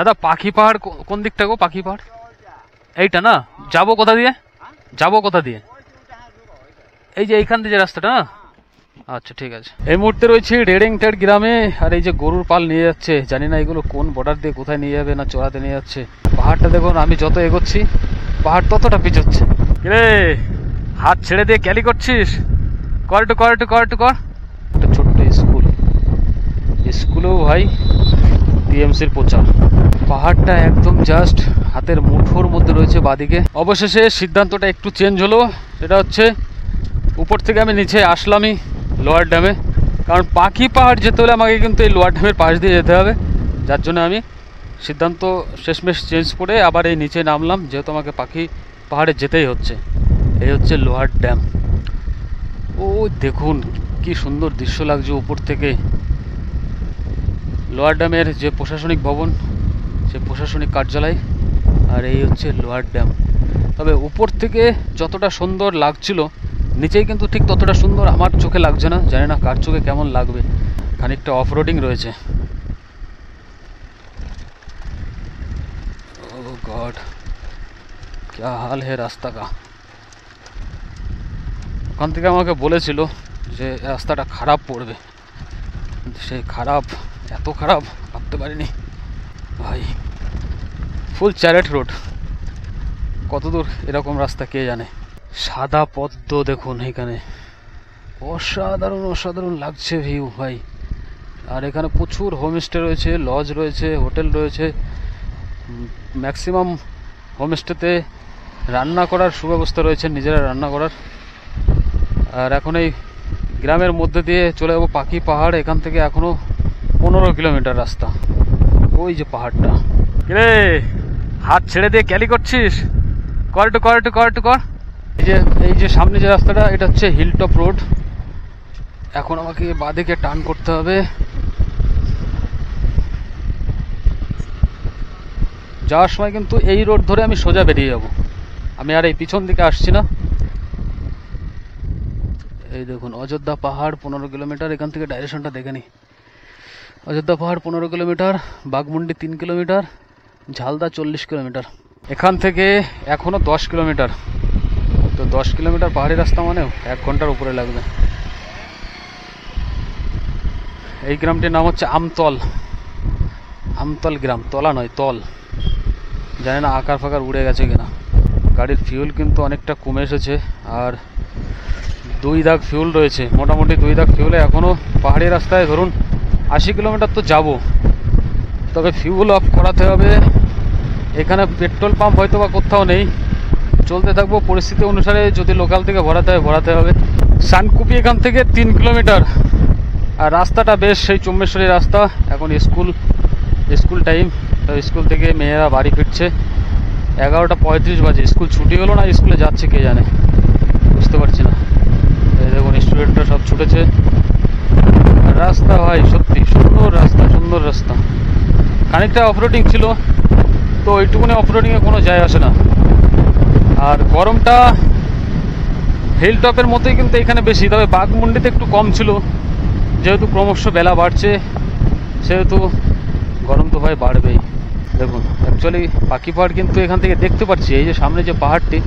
দাদা পাখি পাহাড় কোন দিকটা গো? পাখি পাহাড় এইটা না? যাবো কোথা দিয়ে? যাবো কোথা দিয়ে? এই যে এইখান দিয়ে যে রাস্তাটা না? আচ্ছা ঠিক আছে। এই মুহূর্তে রয়েছে রেড়েংটার গ্রামে, আর এই যে গরুর পাল নিয়ে যাচ্ছে, জানি না এগুলো কোন বর্ডার দিয়ে কোথায় নিয়ে যাবে না চড়াতে নিয়ে যাচ্ছে। পাহাড়টা দেখুন, আমি যত এগোচ্ছি পাহাড় ততটা পিছোচ্ছে। রে হাত ছেড়ে দিয়ে ক্যালি করছিস? কর একটু কর একটু কর একটু কর। একটা ছোট্ট স্কুল, স্কুলেও ভাই টিএমসির প্রচার। পাহাড়টা একদম জাস্ট হাতের মুঠোর মধ্যে রয়েছে বাদিকে। অবশেষে সিদ্ধান্তটা একটু চেঞ্জ হলো, সেটা হচ্ছে উপর থেকে আমি নিচে আসলামই লোয়ার ড্যামে, কারণ পাখি পাহাড় যেতে হলে আমাকে কিন্তু এই লোয়ার ড্যামের পাশ দিয়ে যেতে হবে। যার জন্য আমি সিদ্ধান্ত শেষমেশ চেঞ্জ করে আবার এই নিচে নামলাম, যেহেতু আমাকে পাখি পাহাড়ে যেতেই হচ্ছে। এই হচ্ছে লোয়ার ড্যাম। ও দেখুন কি সুন্দর দৃশ্য লাগছে উপর থেকে। লোয়ার ড্যামের যে প্রশাসনিক ভবন, সে প্রশাসনিক কার্যালয়, আর এই হচ্ছে লোয়ার ড্যাম। তবে উপর থেকে যতটা সুন্দর লাগছিল, নিচেই কিন্তু ঠিক ততটা সুন্দর আমার চোখে লাগছে না। জানি না কার চোখে কেমন লাগবে। খানিকটা অফ রোডিং রয়েছে। ও গড, क्या हाल है रास्ता का। ওখান থেকে আমাকে বলেছিল যে রাস্তাটা খারাপ পড়বে, কিন্তু সেই খারাপ, এত খারাপ ভাবতে পারিনি ভাই। ফুল চ্যারেট রোড, কতদূর এরকম রাস্তা কে জানে। সাদা পদ্ম দেখুন এখানে, অসাধারণ অসাধারণ লাগছে ভিউ ভাই। আর এখানে প্রচুর হোমস্টে রয়েছে, লজ রয়েছে, হোটেল রয়েছে। ম্যাক্সিমাম হোমস্টেতে রান্না করার সুব্যবস্থা রয়েছে, নিজেরা রান্না করার। আর এখন এই গ্রামের মধ্যে দিয়ে চলে যাবো পাখি পাহাড়। এখান থেকে এখনো 15 কিলোমিটার রাস্তা। ওই যে পাহাড়টা। রে হাত ছেড়ে দিয়ে ক্যালি করছিস? কর একটু কর একটু কর একটু কর। এই যে সামনে যে রাস্তাটা, এটা হচ্ছে হিলটপ রোড। এখন আমাকে বাঁদিকে টার্ন করতে হবে। যাওয়ার সময় কিন্তু এই রোড ধরে আমি সোজা বেরিয়ে যাব, আমি আর এই পিছন দিকে আসছি না। এই দেখুন অযোধ্যা পাহাড় 15 কিলোমিটার। এখান থেকে ডাইরেকশনটা দেখে নি। অযোধ্যা পাহাড় 15 kilometre, Baghmundi 3 kilometre, Jhalda 40 kilometre. এখান থেকে এখনো 10 কিলোমিটার। তো 10 কিলোমিটার পাহাড়ি রাস্তা মানে 1 ঘন্টার উপরে লাগবে। এই গ্রামটির নাম হচ্ছে আমতল। আমতল গ্রাম, তলা নয় তল। জানি না আকার ফাকার উড়ে গেছে কিনা। গাড়ির ফিউল কিন্তু অনেকটা কমে এসেছে, আর 2 দাগ ফিউল রয়েছে। মোটামুটি 2 দাগ ফিউলে এখনও পাহাড়ি রাস্তায় ধরুন 80 কিলোমিটার তো যাব। তবে ফিউল অফ করাতে হবে। এখানে পেট্রোল পাম্প হয়তো বা কোথাও নেই। চলতে থাকবো পরিস্থিতি অনুসারে, যদি লোকাল থেকে ভরাতে হয় ভরাতে হবে। সানকুপি এখান থেকে 3 কিলোমিটার। আর রাস্তাটা বেশ সেই চম্বেশ্বরী রাস্তা। এখন স্কুল টাইম, তো স্কুল থেকে মেয়েরা বাড়ি ফিরছে। 11:35 বাজে। স্কুল ছুটি হলো না স্কুলে যাচ্ছে কে জানে, বুঝতে পারছি না। এই দেখুন স্টুডেন্টরা সব ছুটেছে। রাস্তা ভাই সত্যি সুন্দর রাস্তা, সুন্দর রাস্তা। খানিকটা অফরোডিং ছিল, তো ওইটুকুনি অফরোডিংয়ে কোনো যায় আসে না। আর গরমটা হিল টপের মতোই কিন্তু এখানে বেশি, তবে বাঘমুন্ডিতে একটু কম ছিল। যেহেতু ক্রমশ বেলা বাড়ছে, সেহেতু গরম তো ভাই বাড়বেই। দেখুন অ্যাকচুয়ালি পাখি পাহাড় কিন্তু এখান থেকে দেখতে পাচ্ছি। এই যে সামনে যে পাহাড়টি,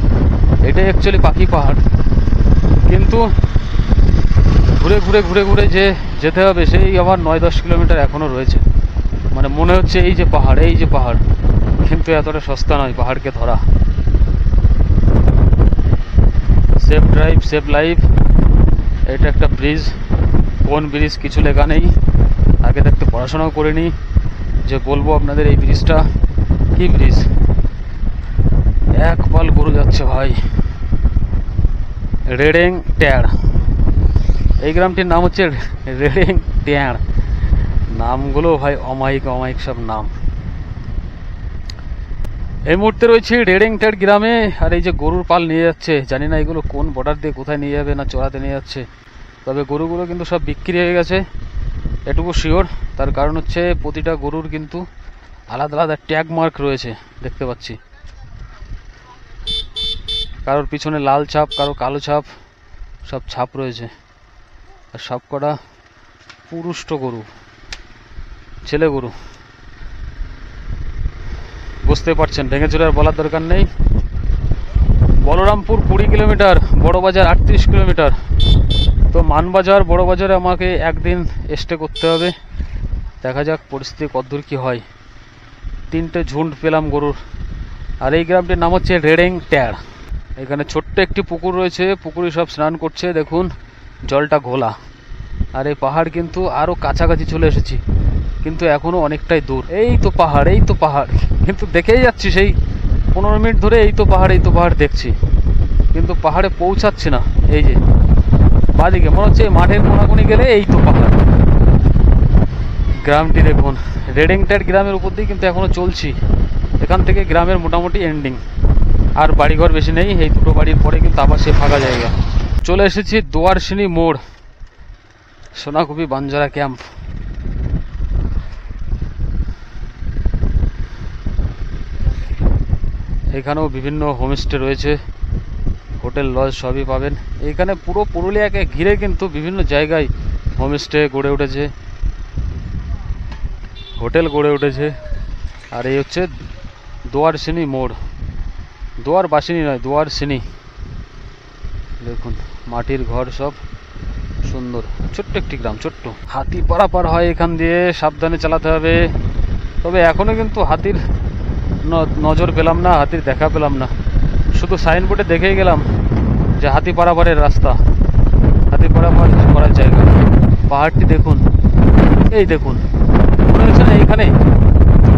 এটাই অ্যাকচুয়ালি পাখি পাহাড়। কিন্তু ঘুরে ঘুরে ঘুরে ঘুরে যে যেতে হবে, সেই আবার 9-10 কিলোমিটার এখনও রয়েছে। মানে মনে হচ্ছে এই যে পাহাড়, এই যে পাহাড়, কিন্তু এতটা সস্তা নয় পাহাড়কে ধরা। Safe drive safe life. এটা একটা ব্রিজ। কোন ব্রিজ কিছু লেখা নেই। আগে থাকতে পড়াশোনাও করিনি যে বলবো আপনাদের এই ব্রিজটা কি ব্রিজ। এক পাল গরু যাচ্ছে ভাই। রেড়েং ট্যাড়, এই গ্রামটির নাম হচ্ছে রেড়েং ট্যাড়। নামগুলো ভাই অমায়িক অমায়িক সব নাম। এই মুহূর্তে রয়েছে রেড়েংটার গ্রামে, আর এই যে গরুর পাল নিয়ে যাচ্ছে, জানি না এগুলো কোন বর্ডার দিয়ে কোথায় নিয়ে যাবে না চড়াতে নিয়ে যাচ্ছে। তবে গরুগুলো কিন্তু সব বিক্রি হয়ে গেছে, এটুকু শিওর। তার কারণ হচ্ছে প্রতিটা গরুর কিন্তু আলাদা আলাদা ট্যাগ মার্ক রয়েছে, দেখতে পাচ্ছি। কারোর পিছনে লাল ছাপ, কারো কালো ছাপ, সব ছাপ রয়েছে। আর সব কটা পুরুষ্ট গরু, ছেলে গরু। বুঝতে পারছেন, ভেঙে চুরে আর বলার দরকার নেই। Balarampur 20 kilometre, Barabazar 38 kilometre. তো মানবাজার বড়বাজারে আমাকে একদিন স্টে করতে হবে। দেখা যাক পরিস্থিতি কতদূর কি হয়। 3টে ঝুন্ড পেলাম গরুর। আর এই গ্রামটির নাম হচ্ছে রেড়েং ট্যাড়। এখানে ছোট্ট একটি পুকুর রয়েছে, পুকুরে সব স্নান করছে, দেখুন জলটা ঘোলা। আর এই পাহাড় কিন্তু আরও কাছাকাছি চলে এসেছি, কিন্তু এখনও অনেকটাই দূর। এই তো পাহাড়, এই তো পাহাড়, কিন্তু দেখেই যাচ্ছি সেই 15 মিনিট ধরে এই তো পাহাড়, এই তো পাহাড় দেখছি, কিন্তু পাহাড়ে পৌঁছাচ্ছি না। এই যে বাদিকে মনে হচ্ছে মাঠের কোনাকুনি গেলে এই তো পাহাড়। গ্রামটি দেখুন, রেডেংটার গ্রামের উপর দিয়ে কিন্তু এখনো চলছি। এখান থেকে গ্রামের মোটামুটি এন্ডিং, আর বাড়িঘর বেশি নেই। এই দুটো বাড়ির পরে কিন্তু আবার সে ফাঁকা জায়গা। চলে এসেছি দোয়ারসিনী মোড়, সোনাকুপি বাঞ্জারা ক্যাম্প। এখানেও বিভিন্ন হোমস্টে রয়েছে, হোটেল লজ সবই পাবেন এখানে। পুরো পুরুলিয়াকে ঘিরে কিন্তু বিভিন্ন জায়গায় হোমস্টে গড়ে উঠেছে, হোটেল গড়ে উঠেছে। আর এই হচ্ছে দোয়ারসিনী মোড়, দোয়ারবাসিনী নয়, দোয়ারসিনী। দেখুন মাটির ঘর, সব সুন্দর। ছোট্ট একটি গ্রাম, ছোট্ট। হাতি পারাপার হয় এখান দিয়ে, সাবধানে চালাতে হবে। তবে এখনো কিন্তু হাতির নজর পেলাম না, হাতির দেখা পেলাম না। শুধু সাইনবোর্ডে দেখেই গেলাম যে হাতি পারাপারের রাস্তা, হাতি পারাপার করার জায়গা। পাহাড়টি দেখুন, এই দেখুন, মনে হচ্ছে না এইখানে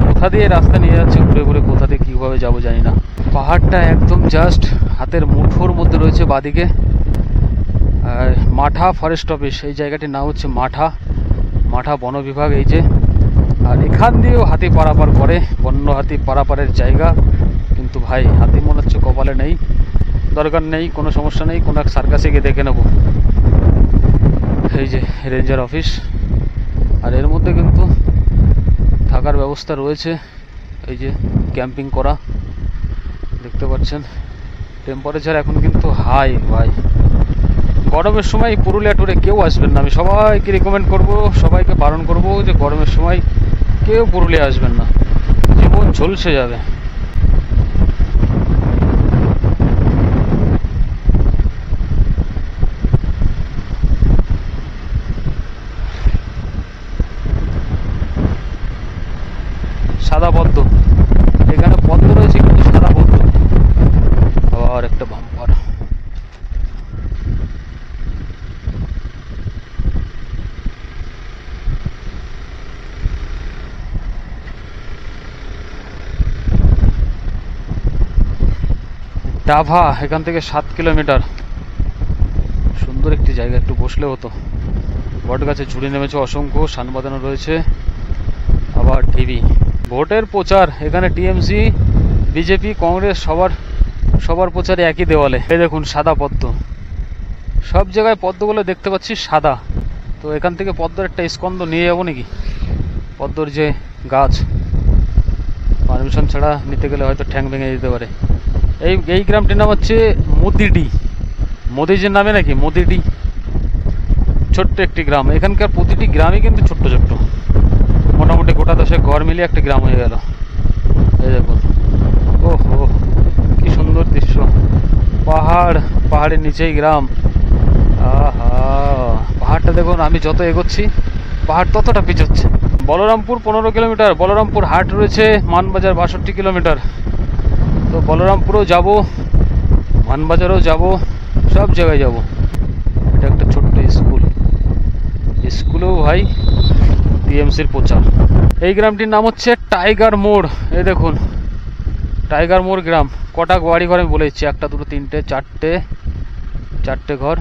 কোথা দিয়ে রাস্তা নিয়ে যাচ্ছে ঘুরে ঘুরে, কোথা দিয়ে কীভাবে যাবো জানি না। পাহাড়টা একদম জাস্ট হাতের মুঠোর মধ্যে রয়েছে বাদিকে। মাঠা ফরেস্ট অফিস, এই জায়গাটির নাম হচ্ছে মাঠা, মাঠা বন বিভাগ। এই যে, আর এখান দিয়েও হাতি পারাপার করে, বন্য হাতি পারাপারের জায়গা। কিন্তু ভাই হাতি মনে হচ্ছে কপালে নেই, দরকার নেই, কোনো সমস্যা নেই, কোনো এক সার্কাসে গিয়ে দেখে নেব। এই যে রেঞ্জার অফিস, আর এর মধ্যে কিন্তু থাকার ব্যবস্থা রয়েছে। এই যে ক্যাম্পিং করা, দেখতে পাচ্ছেন। টেম্পারেচার এখন কিন্তু হাই ভাই। গরমের সময় পুরুলিয়া ট্যুরে কেউ আসবেন না, আমি সবাইকে রিকমেন্ড করব, সবাইকে বারণ করব যে গরমের সময় কেউ পুরুলিয়া আসবেন না, জীবন ঝলসে যাবে। সাদা পদ্ম, এখানে পদ্ম রয়েছে কিন্তু সাদা পদ্ম। আবার একটা বাম্পার। ডাভা এখান থেকে 7 কিলোমিটার। সুন্দর একটি জায়গা, একটু বসলে হতো। বট গাছে ঝুড়ি নেমেছে অসংখ্য, সান বাঁধানো রয়েছে। আবার টিভি, ভোটের প্রচার এখানে টিএমসি, বিজেপি, কংগ্রেস সবার প্রচারে একই দেওয়ালে। এই দেখুন সাদা পদ্ম, সব জায়গায় পদ্মগুলো দেখতে পাচ্ছি সাদা। তো এখান থেকে পদ্মের একটা স্কন্ধ নিয়ে যাবো নাকি, পদ্মর যে গাছ। পারমিশন ছাড়া নিতে গেলে হয়তো ঠ্যাং ভেঙে যেতে পারে। এই গ্রামটির নাম হচ্ছে মোদিডি, মোদিজির নামে নাকি, মোদিডি। ছোট্ট একটি গ্রাম, এখানকার প্রতিটি গ্রামই কিন্তু ছোট্ট ছোট্ট, মোটামুটি গোটা 10 ঘর মিলিয়ে একটা গ্রাম হয়ে গেল। এই দেখুন, ওহো কি সুন্দর দৃশ্য। পাহাড়, পাহাড়ের নিচেই গ্রাম। আহা, পাহাড়টা দেখুন, আমি যত এগোচ্ছি পাহাড় ততটা পিছোচ্ছে। বলরামপুর 15 কিলোমিটার, বলরামপুর হাট রয়েছে। মানবাজার 62 কিলোমিটার। তো বলরামপুরও যাব, মানবাজারও যাব, সব জায়গায় যাব। এটা একটা ছোট্ট স্কুল, স্কুলেও ভাই টিএমসির প্রচার। এই গ্রামটির নাম হচ্ছে টাইগার মোড়। এই দেখুন টাইগার মোড় গ্রাম। কটা বাড়ি ঘর আমি বলে দিচ্ছি, 1 2 3 4 4টে ঘর,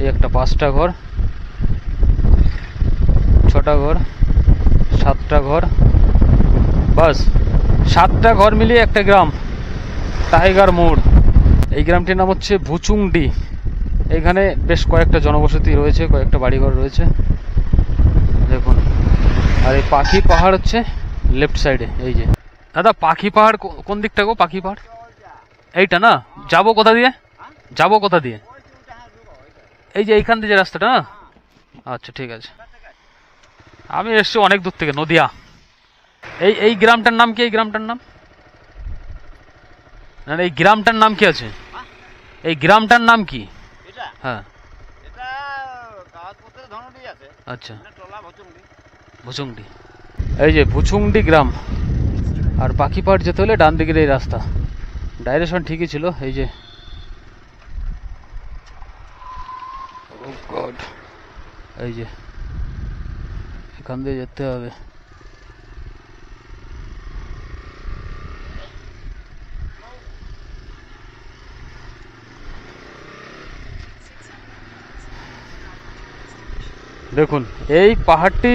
এই একটা 5টা ঘর, 6টা ঘর, 7টা ঘর, বাস 7টা ঘর মিলিয়ে একটা গ্রাম, টাইগার মোড়। এই গ্রামটির নাম হচ্ছে ভুচুংডি। এখানে বেশ কয়েকটা জনবসতি রয়েছে, কয়েকটা বাড়িঘর রয়েছে দেখুন। আর এই পাখি পাহাড় হচ্ছে লেফট সাইডে। এই যে দাদা, পাখি পাহাড় কোন দিকটা গো? পাখি পাহাড় এইটা না? যাবো কোথা দিয়ে, যাবো কোথা দিয়ে? এই যে এইখান দিয়ে যে রাস্তাটা না? আচ্ছা ঠিক আছে। আমি এসছি অনেক দূর থেকে, নদিয়া। এই গ্রামটার নাম কি? এই গ্রামটার নাম না এই গ্রামটার নাম কি আছে? এই গ্রামটার নাম কি? হ্যাঁ আচ্ছা ভুচুংডি। এই যে ভুচুংডি গ্রাম। আর পাখিপাড় যেতে হলে ডান দিকের এই রাস্তা, ডাইরেকশন ঠিকই ছিল। এই যে এই যে এখান দিয়ে যেতে হবে। দেখুন এই পাহাড়টি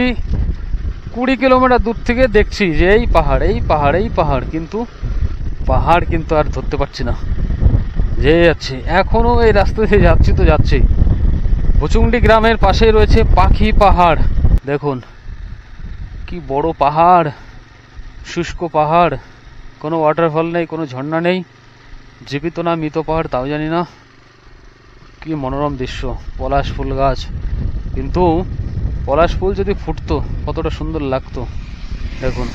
20 কিলোমিটার দূর থেকে দেখছি যে এই পাহাড় এই পাহাড় এই পাহাড়, কিন্তু পাহাড় কিন্তু আর ধরতে পারছি না। যে যাচ্ছি এখনো এই রাস্তা দিয়ে যাচ্ছি তো যাচ্ছি। ভুচুংডি গ্রামের পাশেই রয়েছে পাখি পাহাড়। দেখুন কি বড় পাহাড়, শুষ্ক পাহাড়, কোনো ওয়াটারফল নেই, কোনো ঝর্ণা নেই। জীবিত না মৃত পাহাড় তাও জানি না। কি মনোরম দৃশ্য, পলাশ ফুল গাছ। কিন্তু পলাশ ফুল যদি ফুটতো কতটা সুন্দর লাগতো। দেখুন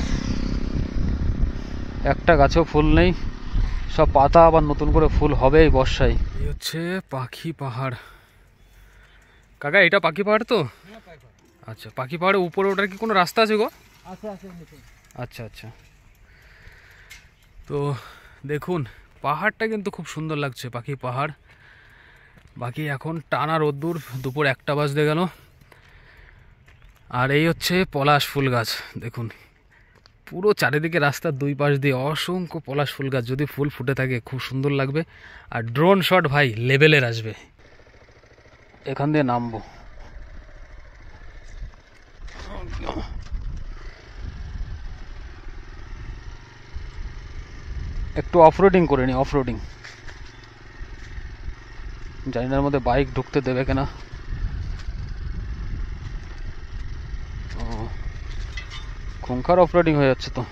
একটা গাছেও ফুল নেই, সব পাতা আবার নতুন করে ফুল হবে এই বর্ষায়। এই হচ্ছে পাখি পাহাড়। কাকা এটা পাখি পাহাড় তো? আচ্ছা পাখি পাহাড়ের উপরে ওঠার কি কোনো রাস্তা আছে গো? আচ্ছা আচ্ছা। তো দেখুন পাহাড়টা কিন্তু খুব সুন্দর লাগছে, পাখি পাহাড়। বাকি এখন টানা রোদ্দুর, দুপুর 1টা বাজতে গেল। আর এই হচ্ছে পলাশ ফুল গাছ। দেখুন পুরো চারিদিকে রাস্তার দুই পাশ দিয়ে অসংখ্য পলাশ ফুল গাছ। যদি ফুল ফুটে থাকে খুব সুন্দর লাগবে। আর ড্রোন শট ভাই লেভেলের আসবে। এখান দিয়ে নামবো। একটু অফরোডিং করে নি, অফরোডিং। জানি না এর মধ্যে বাইক ঢুকতে দেবে কিনা। খুঙ্খার অফরোডিং হয়ে যাচ্ছে তো।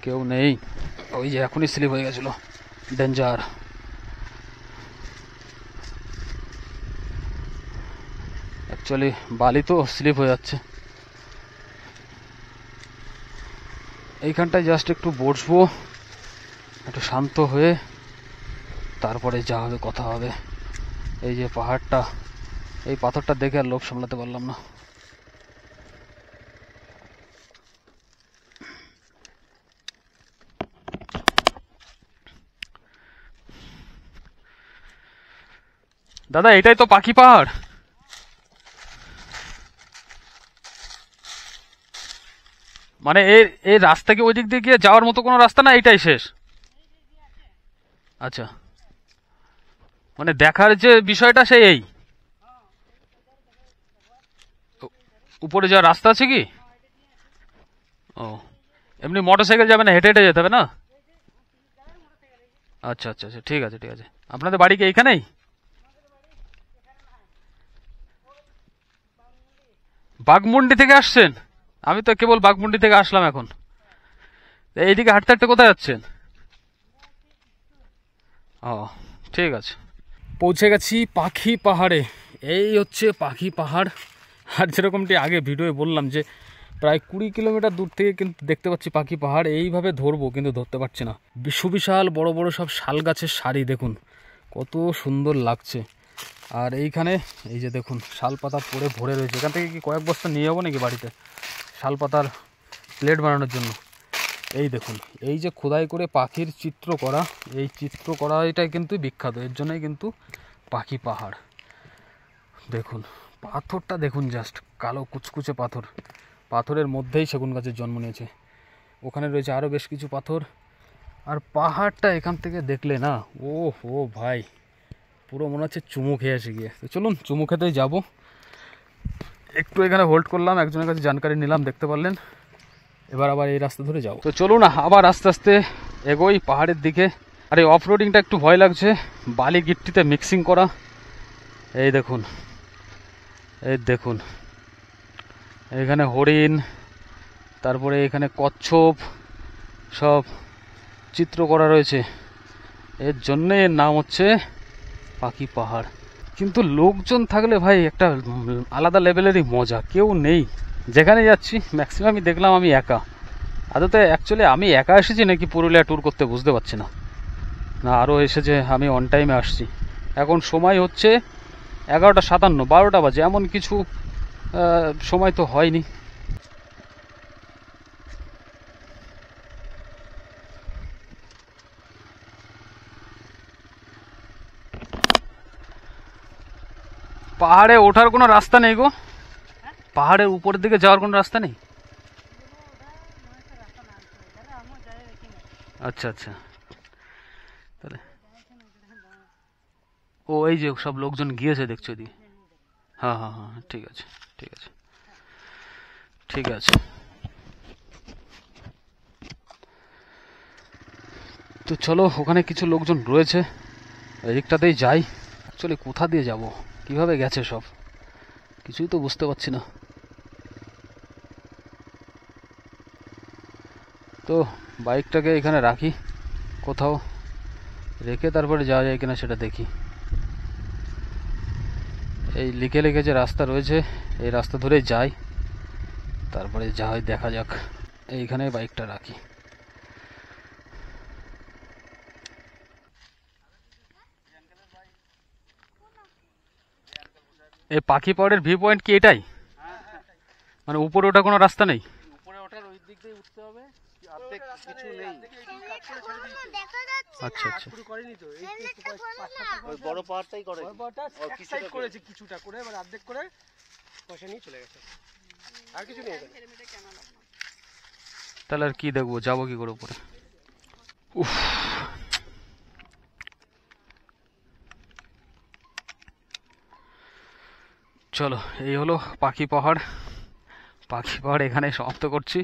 কেউ নেই, ওই যে এখনই স্লিপ হয়ে গেছিল, ডেঞ্জার। অ্যাকচুয়ালি বালি তো স্লিপ হয়ে যাচ্ছে। এইখানটায় জাস্ট একটু বসবো, একটু শান্ত হয়ে তারপরে যা হবে কথা হবে। এই যে পাহাড়টা, এই পাথরটা দেখে আর লোভ সামলাতে পারলাম না। দাদা এটাই তো পাখি পাহাড়? মানে এই রাস্তা কি ওই দিক দিয়ে গিয়ে যাওয়ার মতো কোনো রাস্তা না, এইটাই শেষ? আচ্ছা মানে দেখার যে বিষয়টা সেই এই উপরে যাওয়ার রাস্তা আছে কি? ও এমনি মোটরসাইকেল যাবে না, হেঁটে হেঁটে যেতে হবে না? আচ্ছা আচ্ছা আচ্ছা ঠিক আছে ঠিক আছে। আপনাদের বাড়ি কি এইখানেই? বাঘমুন্ডি থেকে আসছেন? আমি তো কেবল বাঘমুন্ডি থেকে আসলাম এখন। এইদিকে হাঁটতে হাঁটতে কোথায় যাচ্ছেন? ও ঠিক আছে। পৌঁছে গেছি পাখি পাহাড়ে। এই হচ্ছে পাখি পাহাড়। আর যেরকমটি আগে ভিডিওয়ে বললাম যে প্রায় 20 কিলোমিটার দূর থেকে কিন্তু দেখতে পাচ্ছি পাখি পাহাড়। এইভাবে ধরবো কিন্তু ধরতে পারছি না। সুবিশাল বড় বড় সব শাল গাছের সারি, দেখুন কত সুন্দর লাগছে। আর এইখানে এই যে দেখুন শাল পাতা পড়ে ভরে রয়েছে। এখান থেকে কি কয়েক বস্তা নিয়ে যাবো নাকি বাড়িতে শাল পাতার প্লেট বানানোর জন্য? এই দেখুন এই যে খোদাই করে পাখির চিত্র করা, এই চিত্র করা এটাই কিন্তু বিখ্যাত। এর জন্যই কিন্তু পাখি পাহাড়। দেখুন পাথরটা দেখুন, জাস্ট কালো কুচকুচে পাথর। পাথরের মধ্যেই সেগুন গাছের জন্ম নিয়েছে। ওখানে রয়েছে আরও বেশ কিছু পাথর। আর পাহাড়টা এখান থেকে দেখলে না, ও ও ভাই পুরো মনে হচ্ছে চুমু খেয়ে এসে গিয়ে। তো চলুন চুমু খেতেই যাবো। একটু এখানে হোল্ড করলাম, একজনের কাছে জানকারি নিলাম, দেখতে পারলেন। এবার আবার এই রাস্তা ধরে যাবো। তো চলুন আবার আস্তে আস্তে এগোই পাহাড়ের দিকে। আর এই অফ রোডিংটা একটু ভয় লাগছে, বালি গিট্টিতে মিক্সিং করা। এই দেখুন এই দেখুন এখানে হরিণ, তারপরে এখানে কচ্ছপ সব চিত্র করা রয়েছে। এর জন্যে এর নাম হচ্ছে পাখি পাহাড়। কিন্তু লোকজন থাকলে ভাই একটা আলাদা লেভেলেরই মজা। কেউ নেই, যেখানে যাচ্ছি ম্যাক্সিমামই দেখলাম আমি একা। আদতে অ্যাকচুয়ালি আমি একা এসেছি নাকি পুরুলিয়া ট্যুর করতে বুঝতে পারছি না। না আরও এসেছে, আমি অন টাইমে আসছি। এখন সময় হচ্ছে 11:57, 12টা বাজে, এমন কিছু সময় তো হয়নি। পাহাড়ে ওঠার কোনো রাস্তা নেই গো? পাহাড়ের উপরের দিকে যাওয়ার কোনো রাস্তা নেই? আচ্ছা আচ্ছা, তাহলে ও এই যে সব লোকজন গিয়েছে দেখছো এদিকে। হ্যাঁ হ্যাঁ হ্যাঁ, ঠিক আছে ঠিক আছে ঠিক আছে। তো চলো, ওখানে কিছু লোকজন রয়েছে, এদিকটাতেই যাই। অ্যাকচুয়ালি কোথা দিয়ে যাব, কিভাবে গেছে সব, কিছুই তো বুঝতে পারছি না। তো বাইকটাকে এখানে রাখি কোথাও, রেখে তারপরে যাওয়া যায় কিনা সেটা দেখি। এই লিখে লিখে যে রাস্তা রয়েছে এই রাস্তা ধরে যাই, তারপরে যা হয় দেখা যাক। এইখানে বাইকটা রাখি। এই পাখি পাহাড়ের ভিউ পয়েন্ট কি এটাই? মানে উপরে ওঠার কোনো রাস্তা নেই? উপরে ওঠার ওই দিক দিয়ে উঠতে হবে, অর্ধেক কিছু নেই। আচ্ছা আচ্ছা, শুরু করেনি তো, এই ওই বড় পাহাড়টাই করে, বড় পাহাড়টা এক সাইড করেছে কিছুটা করে, এবার অর্ধেক করে পয়সা নিয়ে চলে গেছে, আর কিছু নেই। তাহলে আর কি দেখবো, যাবো কি করে উপরে? উফ, চলো এই হলো পাখি পাহাড়। পাখি পাহাড় এখানে সমাপ্ত করছি।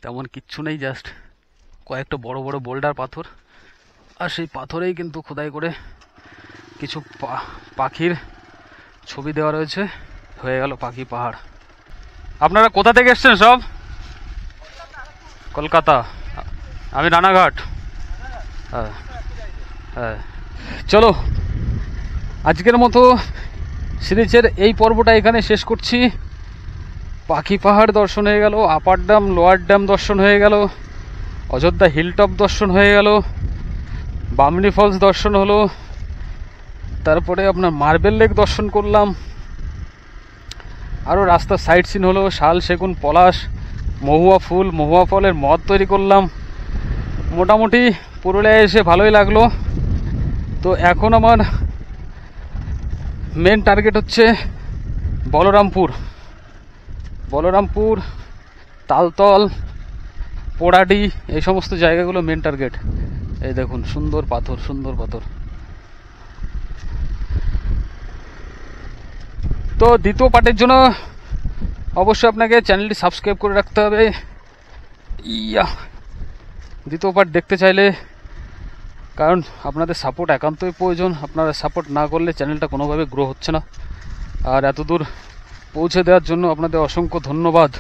তেমন কিচ্ছু নেই, জাস্ট কয়েকটা বড় বড় বোল্ডার পাথর, আর সেই পাথরেই কিন্তু খোদাই করে কিছু পাখির ছবি দেওয়া রয়েছে। হয়ে গেল পাখি পাহাড়। আপনারা কোথা থেকে এসছেন সব? কলকাতা, আমি রানাঘাট। হ্যাঁ হ্যাঁ, চলো আজকের মতো সিরিজের এই পর্বটা এখানে শেষ করছি। পাখি পাহাড় দর্শন হয়ে গেল, আপার ড্যাম লোয়ার ড্যাম দর্শন হয়ে গেল, অযোধ্যা হিলটপ দর্শন হয়ে গেল, বামনি ফলস দর্শন হলো, তারপরে আপনার মার্বেল লেক দর্শন করলাম, আরও রাস্তার সাইড সিন হলো, শাল সেগুন পলাশ মহুয়া ফুল, মহুয়া ফলের মদ তৈরি করলাম। মোটামুটি পুরুলিয়ায় এসে ভালোই লাগলো। তো এখন আমার মেন টার্গেট হচ্ছে বলরামপুর, তালতল, পোড়াডি, এই সমস্ত জায়গাগুলো মেন টার্গেট। এই দেখুন সুন্দর পাথর, সুন্দর পাথর। তো দ্বিতীয় পার্টের জন্য অবশ্যই আপনাকে চ্যানেলটি সাবস্ক্রাইব করে রাখতে হবে। দ্বিতীয় পার্ট দেখতে চাইলে, কারণ আপনাদের সাপোর্ট একান্তই প্রয়োজন। আপনারা সাপোর্ট না করলে চ্যানেলটা কোনোভাবে গ্রো হচ্ছে না। আর এত দূর পৌঁছে দেওয়ার জন্য আপনাদের অসংখ্য ধন্যবাদ।